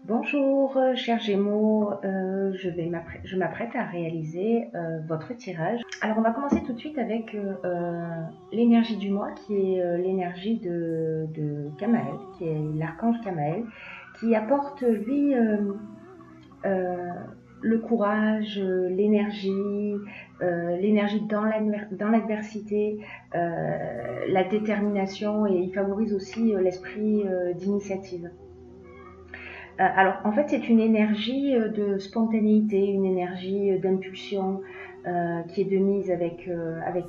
Bonjour, chers Gémeaux, je m'apprête à réaliser votre tirage. Alors on va commencer tout de suite avec l'énergie du mois qui est l'énergie de Kamaël, qui est l'archange Kamaël, qui apporte lui euh, le courage, l'énergie dans l'adversité, la détermination, et il favorise aussi l'esprit d'initiative. Alors, en fait, c'est une énergie de spontanéité, une énergie d'impulsion qui est de mise avec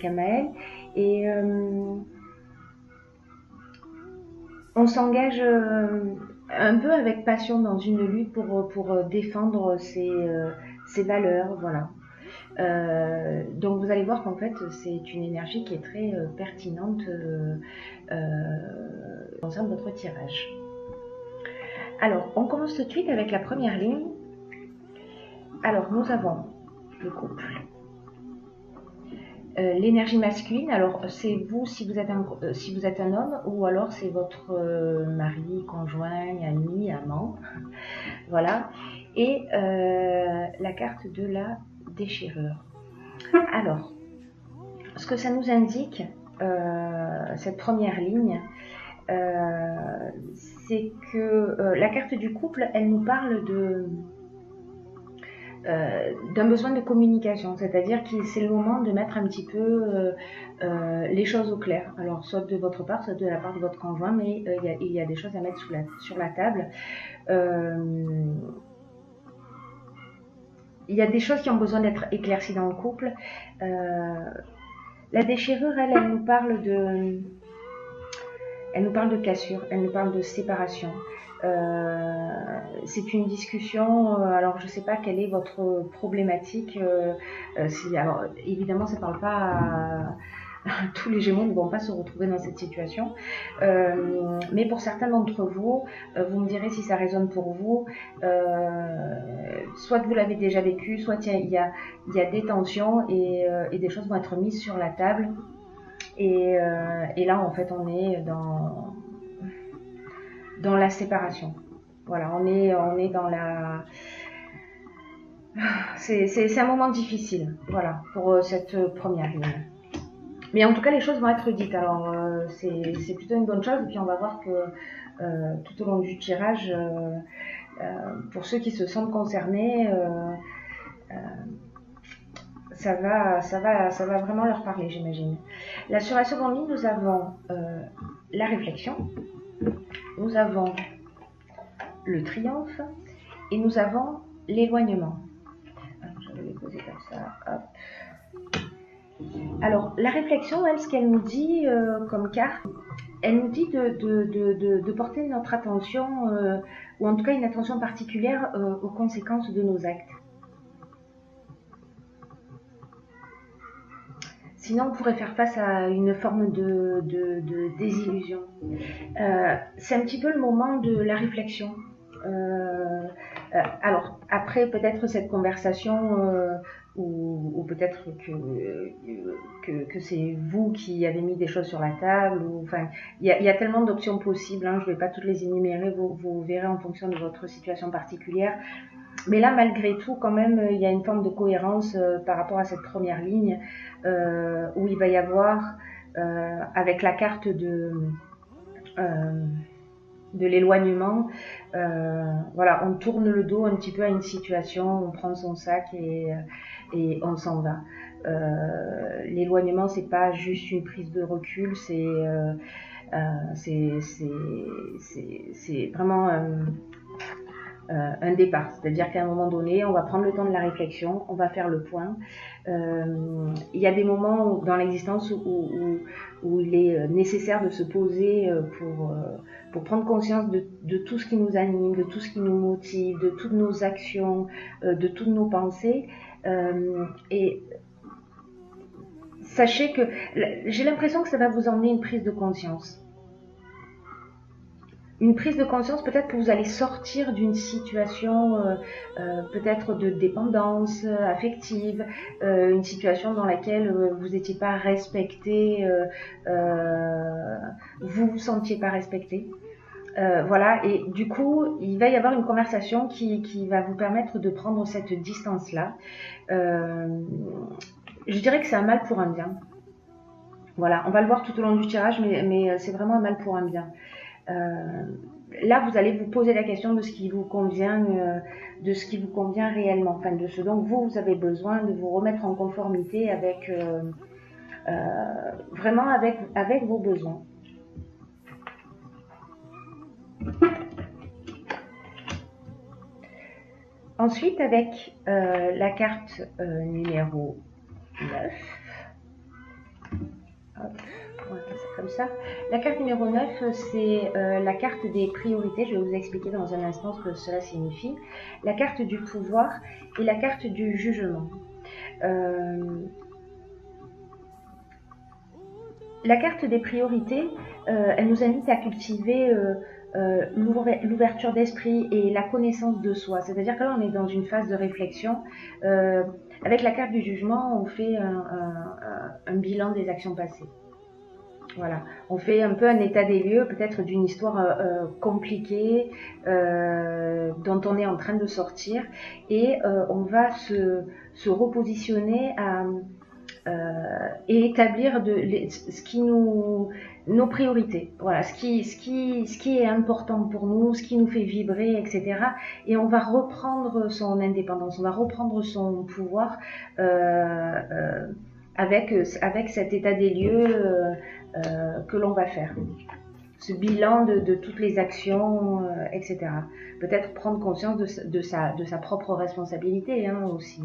Amael. Et on s'engage un peu avec passion dans une lutte pour défendre ses valeurs, voilà. Donc vous allez voir qu'en fait c'est une énergie qui est très pertinente concernant votre tirage. Alors, on commence tout de suite avec la première ligne. Alors, nous avons le couple. L'énergie masculine, alors c'est vous si vous êtes un homme, ou alors c'est votre mari, conjoint, ami, amant. Voilà. Et la carte de la déchirure. Alors, ce que ça nous indique, cette première ligne, c'est que la carte du couple, elle nous parle d'un besoin de communication, c'est-à-dire que c'est le moment de mettre un petit peu les choses au clair. Alors, soit de votre part, soit de la part de votre conjoint, mais il y a des choses à mettre sur la table. Il y a des choses qui ont besoin d'être éclaircies dans le couple. La déchirure, elle nous parle de cassure, elle nous parle de séparation. C'est une discussion, alors je ne sais pas quelle est votre problématique. Alors évidemment, ça ne parle pas tous les Gémeaux ne vont pas se retrouver dans cette situation. Mais pour certains d'entre vous, vous me direz si ça résonne pour vous. Soit vous l'avez déjà vécu, soit il y a des tensions et des choses vont être mises sur la table. Et là, en fait, on est dans la séparation. Voilà, on est dans la... C'est un moment difficile, voilà, pour cette première ligne. Mais en tout cas, les choses vont être dites. Alors, c'est plutôt une bonne chose. Et puis, on va voir que tout au long du tirage, pour ceux qui se sentent concernés, ça va vraiment leur parler, j'imagine. Là, sur la seconde ligne, nous avons la réflexion, nous avons le triomphe et nous avons l'éloignement. Je vais les poser comme ça. Hop. Alors, la réflexion, elle, ce qu'elle nous dit comme carte, elle nous dit de porter notre attention, ou en tout cas une attention particulière aux conséquences de nos actes. Sinon, on pourrait faire face à une forme de désillusion. C'est un petit peu le moment de la réflexion. Alors, après peut-être cette conversation, ou peut-être que c'est vous qui avez mis des choses sur la table. Enfin, il y a tellement d'options possibles, hein, je ne vais pas toutes les énumérer, vous verrez en fonction de votre situation particulière. Mais là, malgré tout, quand même, il y a une forme de cohérence par rapport à cette première ligne, où il va y avoir, avec la carte de l'éloignement, voilà, on tourne le dos un petit peu à une situation, on prend son sac et on s'en va. L'éloignement, c'est pas juste une prise de recul, c'est vraiment un départ. C'est-à-dire qu'à un moment donné, on va prendre le temps de la réflexion, on va faire le point. Il y a des moments dans l'existence où il est nécessaire de se poser pour prendre conscience de tout ce qui nous anime, de tout ce qui nous motive, de toutes nos actions, de toutes nos pensées. Et sachez que j'ai l'impression que ça va vous emmener une prise de conscience. Une prise de conscience, peut-être que vous allez sortir d'une situation peut-être de dépendance affective, une situation dans laquelle vous n'étiez pas respecté, vous vous sentiez pas respecté. Voilà, et du coup, il va y avoir une conversation qui va vous permettre de prendre cette distance-là. Je dirais que c'est un mal pour un bien. Voilà, on va le voir tout au long du tirage, mais c'est vraiment un mal pour un bien. Là, vous allez vous poser la question de ce qui vous convient, réellement, enfin de ce dont vous avez besoin, de vous remettre en conformité avec vraiment avec vos besoins. Ensuite, avec la carte numéro 9, hop, on va faire ça comme ça. La carte numéro 9, c'est la carte des priorités. Je vais vous expliquer dans un instant ce que cela signifie. La carte du pouvoir et la carte du jugement. La carte des priorités, elle nous invite à cultiver l'ouverture d'esprit et la connaissance de soi. C'est-à-dire que là, on est dans une phase de réflexion. Avec la carte du jugement, on fait un bilan des actions passées. Voilà, on fait un peu un état des lieux, peut-être d'une histoire compliquée dont on est en train de sortir, et on va se repositionner et établir nos priorités, voilà, ce qui est important pour nous, ce qui nous fait vibrer, etc. Et on va reprendre son indépendance, on va reprendre son pouvoir avec cet état des lieux que l'on va faire. Ce bilan de toutes les actions, etc. Peut-être prendre conscience de sa propre responsabilité aussi,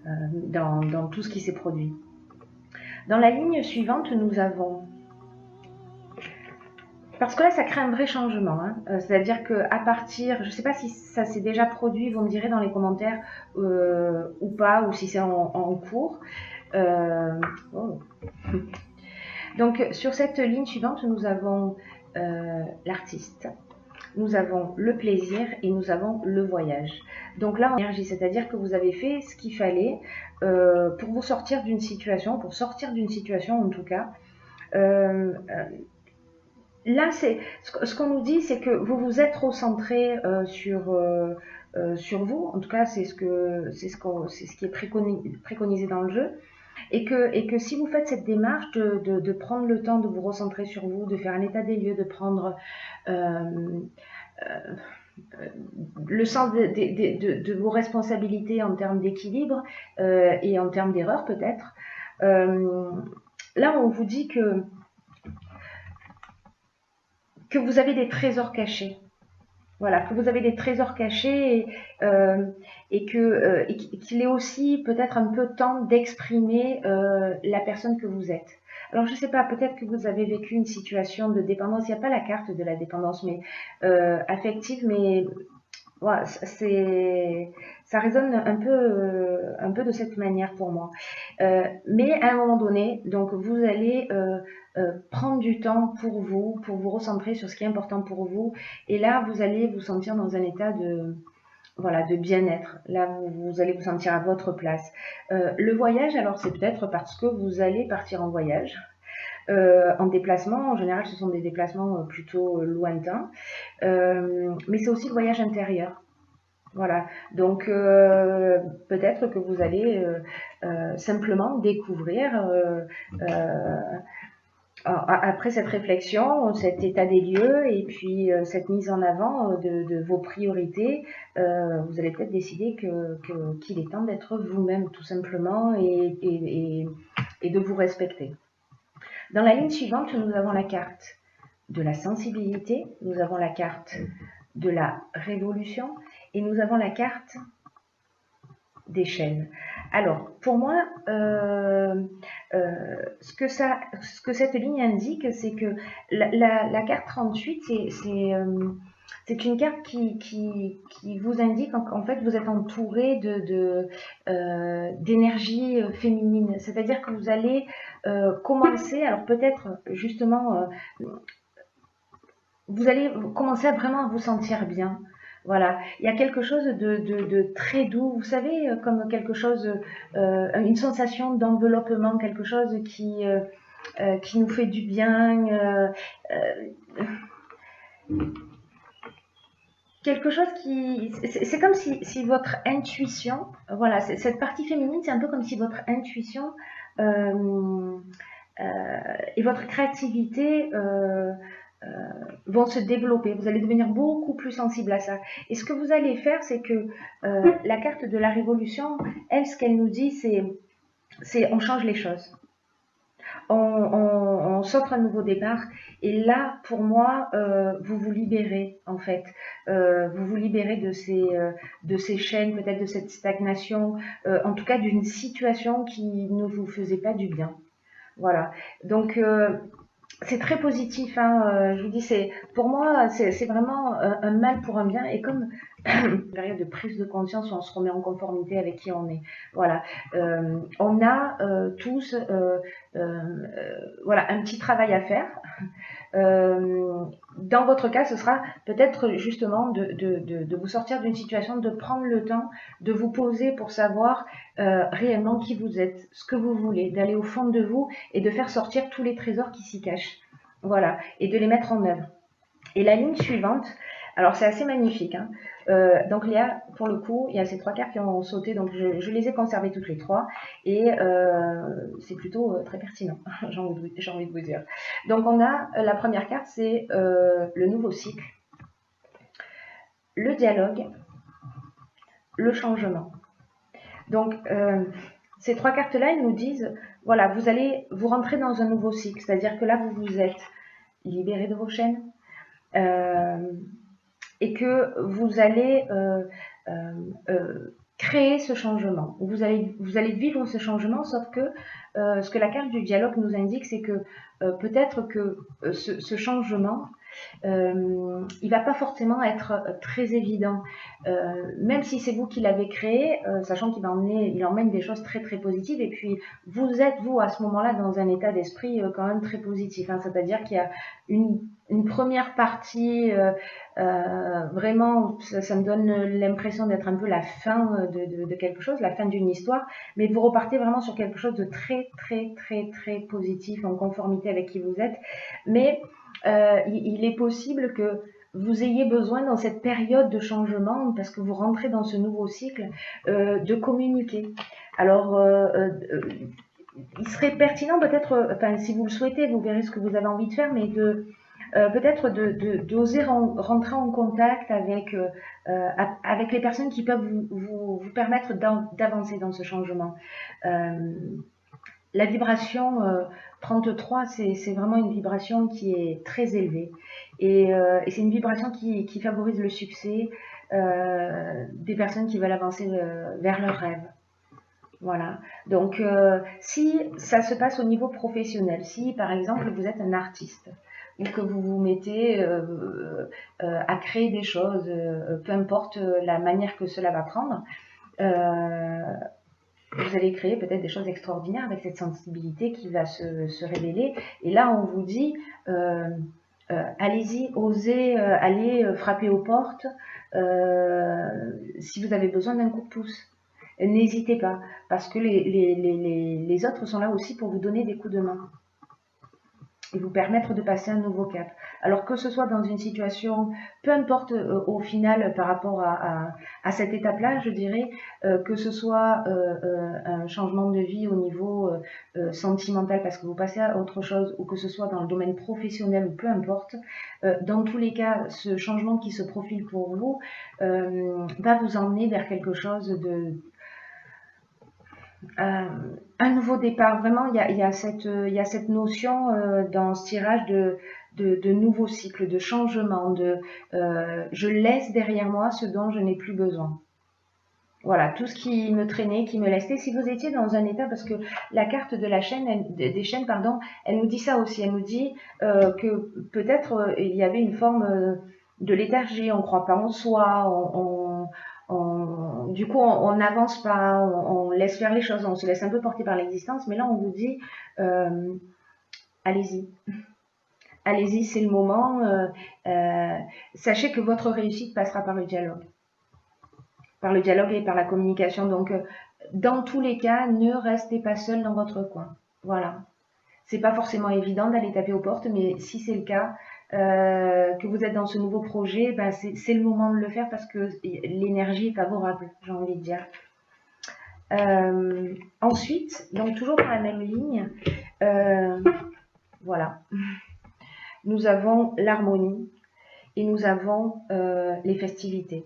dans tout ce qui s'est produit. Dans la ligne suivante, nous avons... Parce que là, ça crée un vrai changement. C'est-à-dire qu'à partir... Je ne sais pas si ça s'est déjà produit, vous me direz dans les commentaires ou pas, ou si c'est en cours. Oh. Donc, sur cette ligne suivante, nous avons l'artiste, nous avons le plaisir et nous avons le voyage. Donc là, en énergie, c'est-à-dire que vous avez fait ce qu'il fallait pour vous sortir d'une situation, en tout cas. Là, ce qu'on nous dit, c'est que vous vous êtes recentré sur vous. En tout cas, c'est ce qui est préconisé dans le jeu. Et que si vous faites cette démarche de prendre le temps de vous recentrer sur vous, de faire un état des lieux, de prendre le sens de vos responsabilités en termes d'équilibre et en termes d'erreur peut-être, là on vous dit que vous avez des trésors cachés. Voilà, que vous avez des trésors cachés et qu'il est aussi peut-être un peu temps d'exprimer la personne que vous êtes. Alors je ne sais pas, peut-être que vous avez vécu une situation de dépendance, il n'y a pas la carte de la dépendance, mais affective, mais voilà, ça résonne un peu de cette manière pour moi. Mais à un moment donné, donc vous allez prendre du temps pour vous recentrer sur ce qui est important pour vous. Et là, vous allez vous sentir dans un état de bien-être. Là, vous allez vous sentir à votre place. Le voyage, alors c'est peut-être parce que vous allez partir en voyage. En déplacement, en général, ce sont des déplacements plutôt lointains. Mais c'est aussi le voyage intérieur. Voilà, donc peut-être que vous allez simplement découvrir, après cette réflexion, cet état des lieux et puis cette mise en avant de vos priorités, vous allez peut-être décider qu'il est temps d'être vous-même tout simplement et de vous respecter. Dans la ligne suivante, nous avons la carte de la sensibilité, nous avons la carte de la révolution et nous avons la carte des chaînes. Alors, pour moi, ce que cette ligne indique, c'est que la carte 38, c'est une carte qui vous indique qu'en fait, vous êtes entouré d'énergie féminine. C'est-à-dire que vous allez commencer, alors peut-être justement, vous allez commencer à vraiment vous sentir bien. Voilà, il y a quelque chose de très doux, vous savez, comme quelque chose, une sensation d'enveloppement, quelque chose qui nous fait du bien. quelque chose qui... C'est comme si votre intuition, voilà, cette partie féminine, c'est un peu comme si votre intuition euh, et votre créativité euh, vont se développer. Vous allez devenir beaucoup plus sensible à ça. Et ce que vous allez faire, c'est que la carte de la révolution, elle, ce qu'elle nous dit, c'est on change les choses. On s'offre un nouveau départ. Et là, pour moi, vous vous libérez, en fait. Vous vous libérez de ces chaînes, peut-être de cette stagnation, en tout cas d'une situation qui ne vous faisait pas du bien. Voilà. Donc, c'est très positif, hein, je vous dis, pour moi, c'est vraiment un mal pour un bien, et comme une période de prise de conscience où on se remet en conformité avec qui on est. Voilà, on a tous, voilà, un petit travail à faire. Dans votre cas, ce sera peut-être justement de vous sortir d'une situation, de prendre le temps de vous poser pour savoir réellement qui vous êtes, ce que vous voulez, d'aller au fond de vous et de faire sortir tous les trésors qui s'y cachent. Voilà, et de les mettre en œuvre. Et la ligne suivante, alors c'est assez magnifique, hein. Donc Léa, pour le coup, il y a ces 3 cartes qui ont sauté, donc je les ai conservées toutes les 3, et c'est plutôt très pertinent, j'ai envie de vous dire. Donc on a, la première carte, c'est le nouveau cycle, le dialogue, le changement. Donc ces 3 cartes-là, elles nous disent, voilà, vous allez vous rentrer dans un nouveau cycle, c'est-à-dire que là, vous vous êtes libéré de vos chaînes, et que vous allez créer ce changement. Vous allez vivre ce changement, sauf que ce que la carte du dialogue nous indique, c'est que peut-être que ce changement, il va pas forcément être très évident, même si c'est vous qui l'avez créé, sachant qu'il emmène des choses très très positives, et puis vous êtes, vous, à ce moment-là, dans un état d'esprit quand même très positif, hein, c'est-à-dire qu'il y a une première partie, vraiment, ça me donne l'impression d'être un peu la fin de quelque chose, la fin d'une histoire, mais vous repartez vraiment sur quelque chose de très très très très positif, en conformité avec qui vous êtes, mais il est possible que vous ayez besoin dans cette période de changement, parce que vous rentrez dans ce nouveau cycle, de communiquer. Alors, il serait pertinent peut-être, enfin si vous le souhaitez, vous verrez ce que vous avez envie de faire, mais peut-être d'oser rentrer en contact avec les personnes qui peuvent vous permettre d'avancer dans ce changement. La vibration 33, c'est vraiment une vibration qui est très élevée, et c'est une vibration qui favorise le succès des personnes qui veulent avancer vers leurs rêves. Voilà. Donc, si ça se passe au niveau professionnel, si par exemple vous êtes un artiste, ou que vous vous mettez à créer des choses, peu importe la manière que cela va prendre, vous allez créer peut-être des choses extraordinaires avec cette sensibilité qui va se révéler. Et là, on vous dit, allez-y, osez aller frapper aux portes si vous avez besoin d'un coup de pouce. N'hésitez pas, parce que les autres sont là aussi pour vous donner des coups de main et vous permettre de passer un nouveau cap. Alors que ce soit dans une situation, peu importe au final par rapport à cette étape-là, je dirais, que ce soit un changement de vie au niveau sentimental parce que vous passez à autre chose, ou que ce soit dans le domaine professionnel, ou peu importe, dans tous les cas, ce changement qui se profile pour vous va vous emmener vers quelque chose de... un nouveau départ. Vraiment, il y a cette notion dans ce tirage de nouveau cycle, de changement, je laisse derrière moi ce dont je n'ai plus besoin. Voilà, tout ce qui me traînait, qui me laissait. Si vous étiez dans un état, parce que la carte de la chaîne, des chaînes, pardon, elle nous dit ça aussi. Elle nous dit que peut-être il y avait une forme de léthargie, on ne croit pas en soi, du coup, on n'avance pas, on laisse faire les choses, on se laisse un peu porter par l'existence. Mais là, on vous dit, allez-y. Allez-y, c'est le moment. Sachez que votre réussite passera par le dialogue. Par le dialogue et par la communication. Donc, dans tous les cas, ne restez pas seul dans votre coin. Voilà. C'est pas forcément évident d'aller taper aux portes, mais si c'est le cas, que vous êtes dans ce nouveau projet, ben c'est le moment de le faire parce que l'énergie est favorable, j'ai envie de dire. Ensuite, donc toujours dans la même ligne, voilà, nous avons l'harmonie et nous avons les festivités.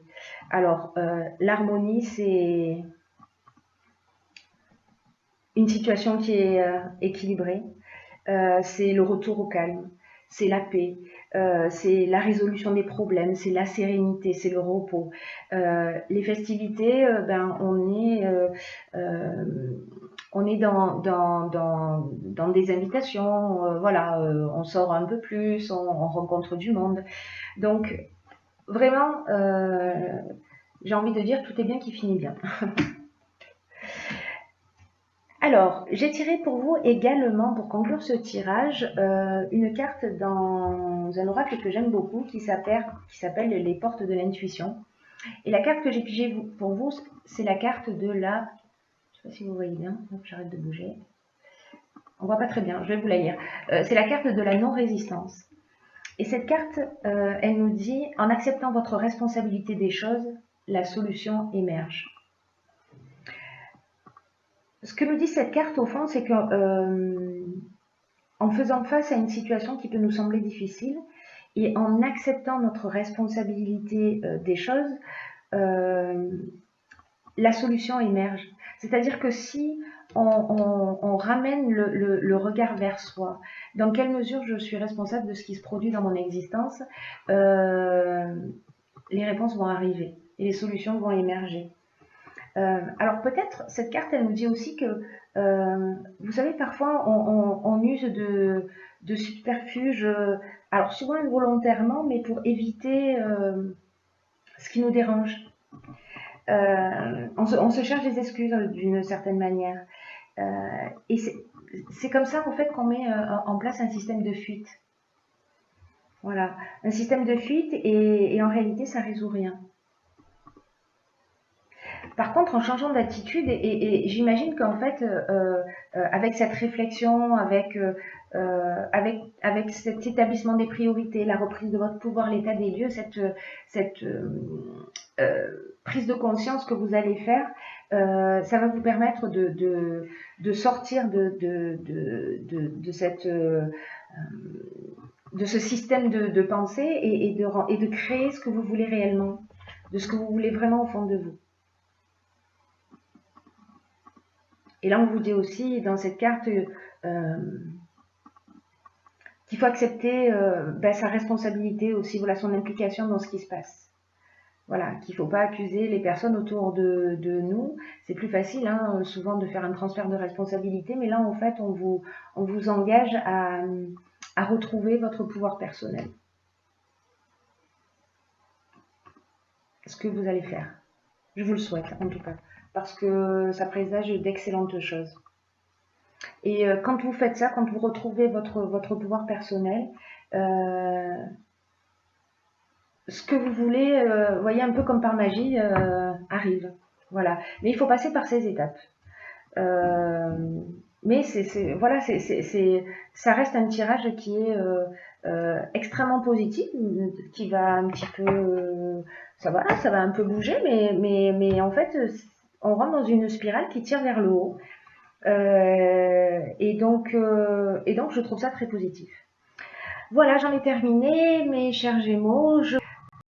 Alors, l'harmonie, c'est une situation qui est équilibrée, c'est le retour au calme, c'est la paix, c'est la résolution des problèmes, c'est la sérénité, c'est le repos. Les festivités, ben, on est dans des invitations, voilà, on sort un peu plus, on rencontre du monde. Donc, vraiment, j'ai envie de dire, tout est bien qui finit bien. Alors, j'ai tiré pour vous également, pour conclure ce tirage, une carte dans un oracle que j'aime beaucoup qui s'appelle les portes de l'intuition. Et la carte que j'ai pigée pour vous, c'est la carte de la... Je ne sais pas si vous voyez bien, j'arrête de bouger. On ne voit pas très bien, je vais vous la lire. C'est la carte de la non-résistance. Et cette carte, elle nous dit, en acceptant votre responsabilité des choses, la solution émerge. Ce que nous dit cette carte, au fond, c'est que en faisant face à une situation qui peut nous sembler difficile et en acceptant notre responsabilité des choses, la solution émerge. C'est-à-dire que si on ramène le regard vers soi, dans quelle mesure je suis responsable de ce qui se produit dans mon existence, les réponses vont arriver et les solutions vont émerger. Alors peut-être, cette carte, elle nous dit aussi que, vous savez, parfois on use de subterfuges, alors souvent involontairement, mais pour éviter ce qui nous dérange. On se cherche des excuses d'une certaine manière. Et c'est comme ça, en fait, qu'on met en place un système de fuite. Voilà, un système de fuite et en réalité, ça résout rien. Par contre, en changeant d'attitude, et j'imagine qu'en fait, avec cette réflexion, avec cet établissement des priorités, la reprise de votre pouvoir, l'état des lieux, cette prise de conscience que vous allez faire, ça va vous permettre de sortir de ce système de pensée et de créer ce que vous voulez réellement, de ce que vous voulez vraiment au fond de vous. Et là, on vous dit aussi dans cette carte qu'il faut accepter sa responsabilité aussi, voilà, son implication dans ce qui se passe. Voilà, qu'il ne faut pas accuser les personnes autour de nous. C'est plus facile, hein, souvent, de faire un transfert de responsabilité, mais là, en fait, on vous engage à retrouver votre pouvoir personnel. Ce que vous allez faire. Je vous le souhaite, en tout cas, parce que ça présage d'excellentes choses. Et quand vous faites ça, quand vous retrouvez votre pouvoir personnel, ce que vous voulez, voyez, un peu comme par magie, arrive. Voilà. Mais il faut passer par ces étapes. Mais voilà, ça reste un tirage qui est extrêmement positif, qui va un petit peu, ça va un peu bouger, mais en fait, on rentre dans une spirale qui tire vers le haut. Et donc, je trouve ça très positif. Voilà, j'en ai terminé, mes chers Gémeaux.